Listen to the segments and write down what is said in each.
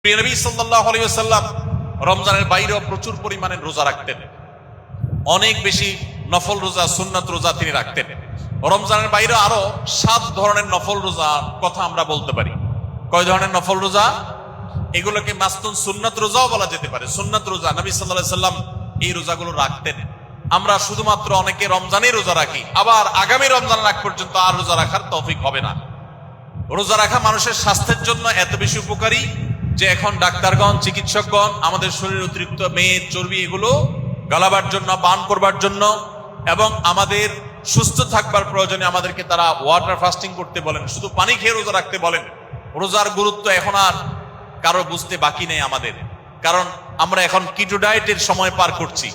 প্রিয় নবী সাল্লাল্লাহু আলাইহি ওয়াসাল্লাম রমজানের বাইরেও প্রচুর পরিমাণে রোজা রাখতেন। অনেক বেশি নফল রোজা, সুন্নাত রোজা তিনি রাখতেন। রমজানের বাইরে আরো 7 ধরনের নফল রোজার কথা আমরা বলতে পারি। কয় ধরনের নফল রোজা? এগুলোকে মাসতুন সুন্নাত রোজাও বলা যেতে পারে। সুন্নাত রোজা নবী সাল্লাল্লাহু আলাইহি ওয়াসাল্লাম এই রোজাগুলো রাখতেন। আমরা শুধুমাত্র অনেকে রমজানেই রোজা রাখি, আবার আগামী রমজান আগ পর্যন্ত আর রোজা রাখার তৌফিক হবে না। রোজা রাখা মানুষের স্বাস্থ্যের জন্য এত বেশি উপকারী যে এখন ডাক্তারগণ, চিকিৎসকগণ আমাদের শরীরে অতিরিক্ত মেদ, চর্বি এগুলো গলাবার জন্য, পান করবার জন্য এবং আমাদের সুস্থ থাকবার প্রয়োজনে আমাদেরকে তারা ওয়াটার ফাস্টিং করতে বলেন, শুধু পানি খেয়ে রোজা রাখতে বলেন। রোজার গুরুত্ব এখন আর কারো বুঝতে বাকি নেই আমাদের, কারণ আমরা এখন কিটো ডায়েটের সময় পার করছি।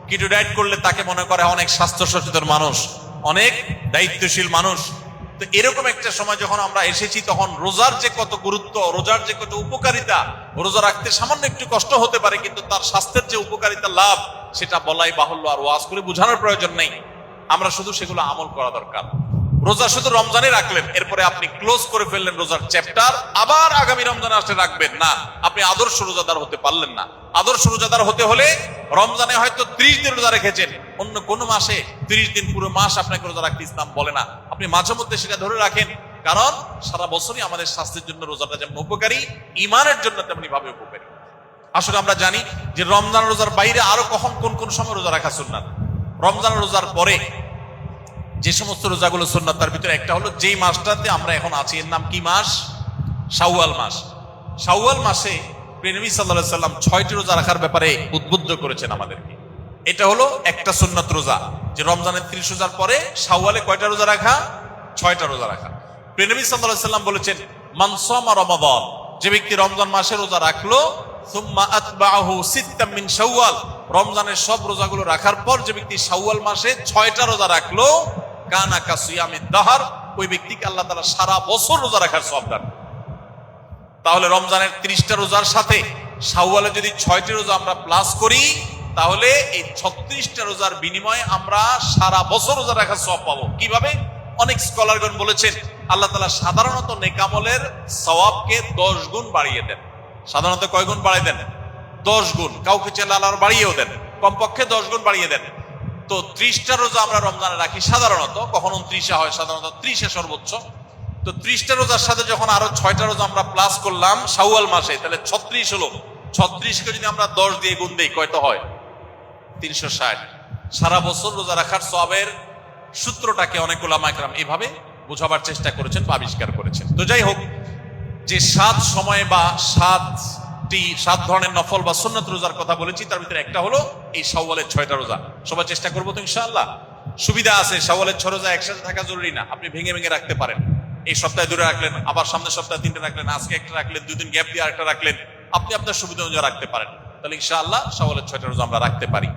কিটো ডায়েট করলে তাকে মনে করে অনেক স্বাস্থ্য সচেতন মানুষ, অনেক দায়িত্বশীল মানুষ। তো এরকম একটা সময় যখন আমরা এসেছি, তখন রোজার যে কত গুরুত্ব, রোজার যে কত উপকারিতা, রোজা রাখতে সামান্য একটু কষ্ট হতে পারে, কিন্তু তার স্বাস্থ্যের যে উপকারিতা লাভ সেটা বলাই বাহুল্য, আর ওয়াজ করে বোঝানোর প্রয়োজন নেই। আমরা শুধু সেগুলো আমল করা দরকার। রোজা শুধু রমজানে রাখলেন, এরপরে আপনি ক্লোজ করে ফেললেন রোজার চ্যাপ্টার, আবার আগামী রমজানে আসলে রাখবেন না, আপনি আদর্শ রোজাদার হতে পারলেন না। আদর্শ রোজাদার হতে হলে রমজানে হয়তো 30 দিন রোজা রেখেছেন, অন্য কোনো মাসে 30 দিন পুরো মাস আপনাকে রোজা রাখতে ইসলাম বলে না। আপনি মাঝে মধ্যে সেটা ধরে রাখেন, কারণ সারা বছরই আমাদের স্বাস্থ্যের জন্য রোজাটা যেমন উপকারী, ইমানের জন্য তেমনি ভাবে উপকারী। আসলে আমরা জানি যে রমজান রোজার বাইরে আরো কখন কোন কোন সময় রোজা রাখা সুন্নাত। রমজান রোজার পরে যে সমস্ত রোজাগুলো সুন্নাত, তার ভিতরে একটা হলো যেই মাসটাতে আমরা এখন আছি, এর নাম কি মাস? শাওয়াল মাস। শাওয়াল মাসে প্রিয় নবী সাল্লাল্লাহু আলাইহি ওয়াসাল্লাম 6টি রোজা রাখার ব্যাপারে উদ্বুদ্ধ করেছেন আমাদেরকে। এটা হলো একটা সুন্নাত রোজা, যে রমজানের 30 রোজার পরে শাওয়ালে কয়টা রোজা রাখা? 6টা রোজা রাখা। প্রিয় নবী সাল্লাল্লাহু আলাইহি ওয়াসাল্লাম বলেছেন, মান সামা রমাদান, যে ব্যক্তি রমজান মাসে রোজা রাখলো, সুম্মা আতবাহু সিত্তাম মিন শাওয়াল, রমজানের সব রোজাগুলো রাখার পর যে ব্যক্তি শাওয়াল মাসে 6টা রোজা রাখলো, কানা কাসিয়ামিদ দাহার, ওই ব্যক্তিকে আল্লাহ তাআলা সারা বছর রোজা রাখার সওয়াব দান। তাহলে রমজানের 30টা রোজার সাথে শাওয়ালে যদি 6টি রোজা আমরা প্লাস করি, তাহলে এই 36টা রোজার বিনিময়ে আমরা সারা বছর রোজা রাখার সওয়াব পাবো। কিভাবে? অনেক স্কলারগণ বলেছেন, আল্লাহ তাআলা সাধারণত নেকামলের সওয়াবকে 10 গুণ বাড়িয়ে দেন। সাধারণত কয় গুণ বাড়িয়ে দেন? 10 গুণ। কাউকে চাইলে আল্লাহ বাড়িয়েও দেন, কমপক্ষে 10 গুণ বাড়িয়ে দেন। তো 30টা রোজা আমরা রমজানে রাখি সাধারণত, কখন 29 হয়, সাধারণত 30 সর্বোচ্চ। তো 30টা রোজার সাথে যখন আরো 6টা রোজা আমরা প্লাস করলাম শাওয়াল মাসে, তাহলে 36 হলো। 36কে যদি আমরা 10 দিয়ে গুণ দেই, কয়টা হয়? 360। সারা বছর রোজা রাখার সওয়াবের সূত্রটাকে অনেক উলামা ইকরাম এভাবে বোঝাবার চেষ্টা করেছেন বা আবিষ্কার করেছেন। তো যাই হোক, যে 7 সময় বা 7 ধরনের নফল বা সুন্নাত রোজার কথা বলেছি, তার ভিতরে একটা হলো এই শাওয়ালের 6টা রোজা। সবাই চেষ্টা করবো তো ইনশাআল্লাহ। সুবিধা আছে, শাওয়ালের 6 রোজা একসাথে থাকা জরুরি না, আপনি ভেঙে ভেঙে রাখতে পারেন। এই সপ্তাহে 2টা রাখলেন, আবার সামনের সপ্তাহে 3টা রাখলেন, আজকে একটা রাখলেন, 2 দিন গ্যাপ দিয়ে আরেকটা রাখলেন, আপনি আপনার সুবিধা অনুযায়ী রাখতে পারেন। তাহলে ইনশাআল্লাহ শাওয়ালের 6টা রোজা আমরা রাখতে পারি।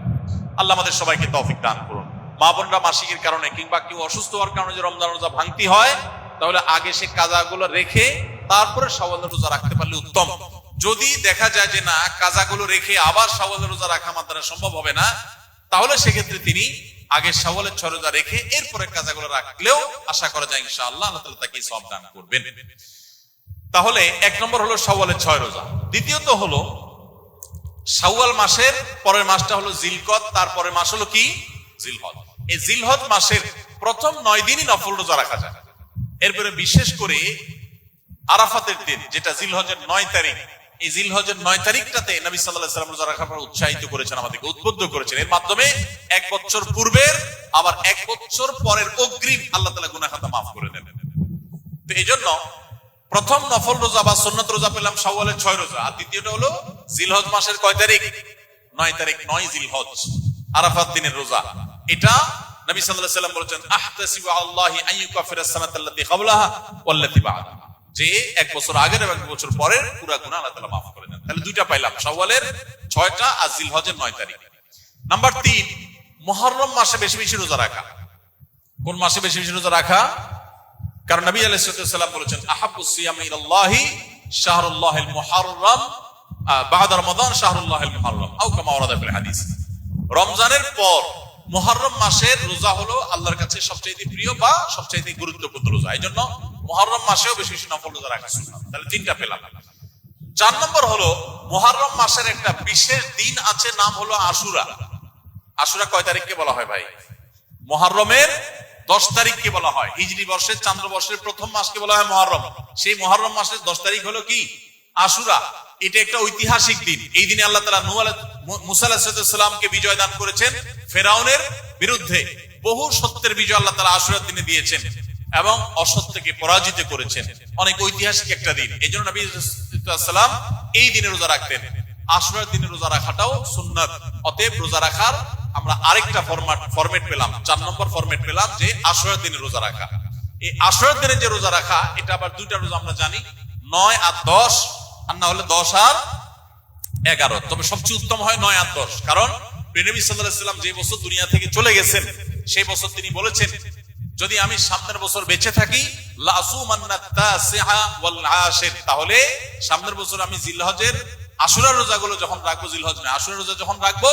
আল্লাহ আমাদের সবাইকে তৌফিক দান করুন। মা বোনরা মাসিকের কারণে কিংবা কেউ অসুস্থ হওয়ার কারণে যে রমজান রোজা ভাঙতি হয়, তাহলে আগে সে কাজাগুলো রেখে তারপরে শাওয়ালের রোজা রাখতে পারলে উত্তম। যদি দেখা যায় যে না, কাজাগুলো রেখে আবার শাওয়ালের রোজা রাখা আমার দ্বারা সম্ভব হবে না, তাহলে সেক্ষেত্রে তিনি আগে শাওয়ালের 6 রোজা রেখে এরপরে কাজাগুলো রাখলেও আশা করা যায় ইনশাআল্লাহ আল্লাহ তাআলা তাকে সওয়াব দান করবেন। তাহলে 1 নম্বর হলো শাওয়ালের 6 রোজা। দ্বিতীয়ত হলো শাওয়াল মাসের পরের মাসটা হলো জিলকদ, তারপরের মাস হলো কি? জিলহজ। এই জিলহজ মাসের প্রথম 9 দিনই নফল রোজা রাখা যায়। এরপরে বিশেষ করে আরাফাতের দিন, যেটা জিলহজের 9 তারিখ, এই জিলহজের 9 তারিখটাতে নবী সাল্লাল্লাহু আলাইহি ওয়াসাল্লাম রোজা রাখার পর উৎসাহিত করেছেন, আমাদেরকে উদ্বুদ্ধ করেছেন। এর মাধ্যমে 1 বছর পূর্বের আবার 1 বছর পরের অগ্রিম আল্লাহ তাআলা গুনাহ খাতা মাফ করে দেন। তো এইজন্য প্রথম নফল রোজা বা সুন্নাত রোজা পেলাম শাওয়ালের 6 রোজা, আর দ্বিতীয়টা হলো জিলহজ মাসের কয় তারিখ? 9 তারিখ, 9 জিলহজ, আরাফাত দিনের রোজা। এটা নবী সাল্লাল্লাহু আলাইহি ওয়াসাল্লাম বলেছেন, আহতাসিবু আল্লাহি আইয়ুকাফিরাস সানাতাল্লাতী ক্বাবলাহা ওয়াল্লাতী বা'দাহা, যে 1 বছর আগের এবং 1 বছর পরের পুরো গুনাহ আল্লাহ তাআলা মাফ করে দেন। তাহলে 2টা পাইলাম, শাওয়ালের 6টা আর জিলহজের 9 তারিখ। নাম্বার 3, মুহররম মাসে বেশি বেশি রোজা রাখা। কোন মাসে বেশি বেশি রোজা রাখা? কারণ নবী আলাইহিস সালাম বলেছেন, আহাব্বুস সিয়ামি ইলাল্লাহি শাহরুল্লাহিল মুহররম বা'দা রমাদান শাহরুল্লাহিল মুহররম আও কামা ওয়ারাদা ফিল হাদিস। রমজানের পর মুহররম মাসের রোজা হলো আল্লাহর কাছে সবচেয়ে প্রিয় বা সবচেয়ে গুরুত্বপূর্ণ রোজা। এইজন্য মুহররম মাসেও বেশি বেশি নফল রোজা রাখা সুন্নাত। তাহলে 3টা পেলাম। 4 নম্বর হলো মুহররম মাসের একটা বিশেষ দিন আছে, নাম হলো আশুরা। আশুরা কয় তারিখকে বলা হয় ভাই? মুহররমের 10 তারিখকে বলা হয়। হিজরি বর্ষের চান্দ্রবর্ষের প্রথম মাসকে বলা হয় মুহররম। সেই মুহররম মাসের 10 তারিখ হলো কি? আশুরা। এটা একটা ঐতিহাসিক দিন। এই দিনে আল্লাহ তাআলা মুসা আলাইহিস সালামকে বিজয় দান করেছেন ফেরাউনের বিরুদ্ধে। বহু সত্যের বিজয় আল্লাহ তাআলা আশুরার দিনে দিয়েছেন এবং অসত্যকে পরাজিত করেছেন। অনেক ঐতিহাসিক একটা দিন। এই জন্য নবী সাল্লাম এই দিনে রোজা রাখতেন। আশুরার দিনে রোজা রাখাটাও সুন্নাত। অতএব রোজা রাখার আমরা আরেকটা ফরম্যাট পেলাম, 4 নম্বর ফরম্যাট পেলাম, যে আশুরার দিনে রোজা রাখা। এই আশুরার দিনে যে রোজা রাখা, এটা আবার দুইটা রোজা আমরা জানি, 9 আর 10, আর না হলে 10 আর 11। তবে সবচেয়ে উত্তম হয় 9 আর 10, কারণ নবী সাল্লাল্লাহু আলাইহি ওয়াসাল্লাম যে বছর দুনিয়া থেকে চলে গেছেন সেই বছর তিনি বলেছেন, যদি আমি সামনের বছর বেঁচে থাকি তাহলে সামনের বছর আমি জিলহজের আশুরার রোজাগুলো যখন রাখবো, জিলহজ না আশুরার রোজা যখন রাখবো,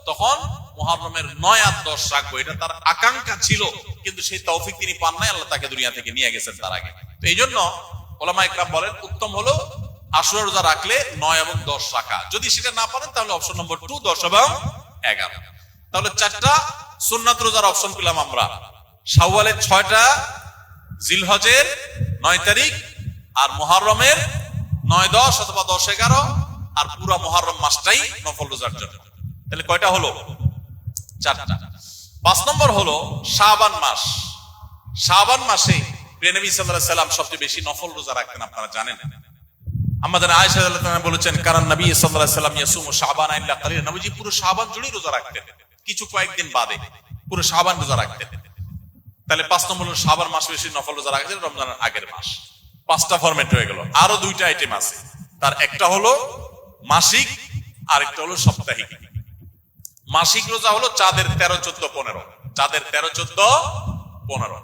তখন মুহররমের 9 আর 10 রাখবো। এটা তার আকাঙ্ক্ষা ছিল, কিন্তু সেই তৌফিক তিনি পান নাই, আল্লাহ তাকে দুনিয়া থেকে নিয়ে গেছেন তার আগে। তো এই জন্য উলামায়ে কেরাম বলেন উত্তম হলো আশুরা রোজা রাখলে 9 এবং 10 রাখা। যদি সেটা না পারেন তাহলে অপশন নম্বর 2, 10 এবং 11। তাহলে 4টা সুন্নাত রোজার অপশন পেলাম আমরা। শাওয়ালের 6টা, জিলহজের 9 তারিখ, আর মুহররমের 9, 10 অথবা 10, 11, আর পুরো মুহররম মাসটাই নফল রোজার জন্য। তাহলে কয়টা হলো? 4টা। 5 নম্বর হলো শাবান মাস। শাবান মাসে নবী সাল্লাল্লাহু আলাইহি সাল্লাম সবচেয়ে বেশি নফল রোজা রাখতেন, আপনারা জানেন। আমাদের আয়েশা রাদিয়াল্লাহু আনহা বলেছেন, কারণ নবী সাল্লাল্লাহু আলাইহি সাল্লাম ইয়াসুমু শাবান ইল্লা কালিল। নবীজি পুরো শাবান জুড়ে রোজা রাখতেন, কিছু কয়েকদিন বাদে পুরো শাবান রোজা রাখতেন। তাহলে 5 নম্বর হলো শাবান মাস বেশি নফল রোজা রাখতেন, রমজানের আগের মাস। 5টা ফরম্যাট হয়ে গেল। আরো 2টা আইটেম আছে, তার একটা হলো মাসিক আর একটা হলো সাপ্তাহিক। মাসিক রোজা হলো চাঁদের 13, 14, 15। চাঁদের 13, 14, 15।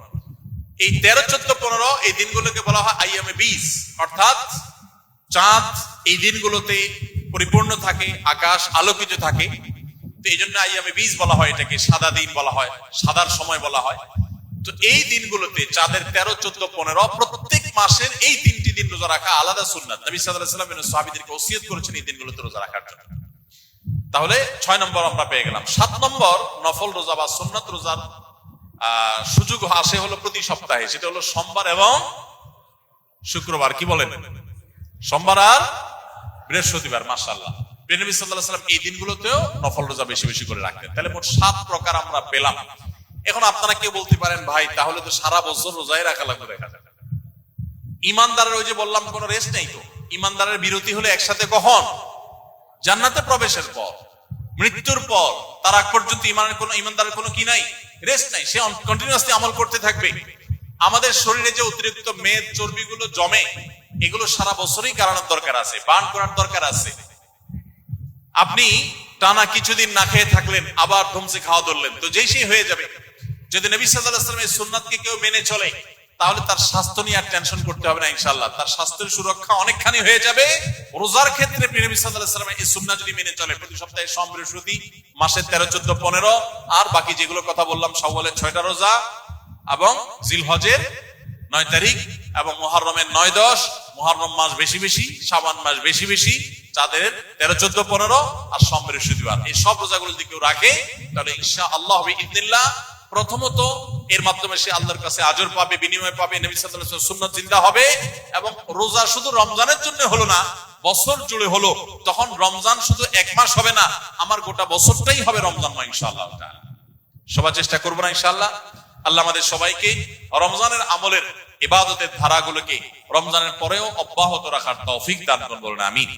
এই 13, 14, 15 এই দিনগুলোকে বলা হয় আইয়ামে বীজ, অর্থাৎ চাঁদ এই দিনগুলোতে পরিপূর্ণ থাকে, আকাশ আলোকিত থাকে। তো এই জন্য আইয়ামে বীজ বলা হয়, এটাকে সাদা দিন বলা হয়, সাদার সময় বলা হয়। তো এই দিনগুলোতে চাঁদের 13, 14, 15 প্রত্যেক মাসের এই 3টি দিন রোজা রাখা আলাদা সুন্নাত। নবী সাল্লাল্লাহু আলাইহি ওয়াসাল্লাম সাহাবীদেরকে ওসিয়ত করেছেন এই দিনগুলোতে রোজা রাখার জন্য। তাহলে 6 নম্বর আমরা পেয়ে গেলাম। 7 নম্বর নফল রোজা বা সুন্নাত রোজার সুযোগ আসে হলো প্রতি সপ্তাহে, সেটা হলো সোমবার এবং শুক্রবার। কি বলেন? সোমবার আর বৃহস্পতিবার। মাশাআল্লাহ, নবী সাল্লাল্লাহু আলাইহি ওয়াসাল্লাম এই দিনগুলোতেও নফল রোজা বেশি বেশি করে রাখতেন। তাহলে মোট 7 প্রকার আমরা পেলাম। এখন আপনারা কেউ বলতে পারেন, ভাই তাহলে তো সারা বছর রোজাই রাখা লাগবে। দেখা যায় ইমানদারের, ওই যে বললাম, কোনো রেস্ট নেই। তো ইমানদারের বিরতি হলে একসাথে কখন? জান্নাতে প্রবেশের পর, মৃত্যুর পর। তার আগ পর্যন্ত ইমানদারের কোনো কি নাই? রেস্ট নাই। সে কন্টিনিউয়াসলি আমল করতে থাকবে। আমাদের শরীরে যে অতিরিক্ত মেদ চর্বিগুলো জমে, এগুলো সারা বছরই কাটানোর দরকার আছে, বার্ন করার দরকার আছে। আপনি টানা কিছুদিন না খেয়ে থাকলেন, আবার ধমসে খাওয়া ধরলেন, তো যেই সেই হয়ে যাবে। যদি নবী সাল্লাল্লাহু আলাইহি ওয়াসাল্লামের সুন্নাতকে কেউ মেনে চলে, তাহলে তার স্বাস্থ্য নিয়ে আর টেনশন করতে হবে না ইনশাআল্লাহ। তার স্বাস্থ্যের সুরক্ষা অনেকখানি হয়ে যাবে। রোজার ক্ষেত্রে নবী সাল্লাল্লাহু আলাইহি ওয়াসাল্লামের এই সুন্নাত যদি মেনে চলে, প্রতি সপ্তাহে সোম, বৃহস্পতি, মাসের 13, 14, 15, আর বাকি যেগুলো কথা বললাম, শাওয়ালের 6টা রোজা এবং জিলহজের 9 তারিখ এবং মুহররমের 9, 10, মুহররম মাস বেশি বেশি, শাবান মাস বেশি বেশি, চাঁদের 13, 14, 15 আর সোম, বৃহস্পতিবার। এই সব রোজাগুলো যদি কেউ রাখে, তাহলে ইনশাআল্লাহ বিইذنিল্লাহ প্রথমত এর মাধ্যমে সে আল্লাহর কাছে আজর পাবে, বিনিময় পাবে, নবী সাল্লাল্লাহু আলাইহি ওয়াসাল্লামের সুন্নাত জিন্দা হবে। এবং রোজা শুধু রমজানের জন্য হলো না, বছর জুড়ে হলো। তখন রমজান শুধু 1 মাস হবে না, আমার গোটা বছরটাই হবে রমজান মাস ইনশাআল্লাহ। সবাই চেষ্টা করবো না ইনশাআল্লাহ? আল্লাহ আমাদের সবাইকে রমজানের আমলের, ইবাদতের ধারাগুলোকে রমজানের পরেও অব্যাহত রাখার তৌফিক দান করুন, বলুন আমিন।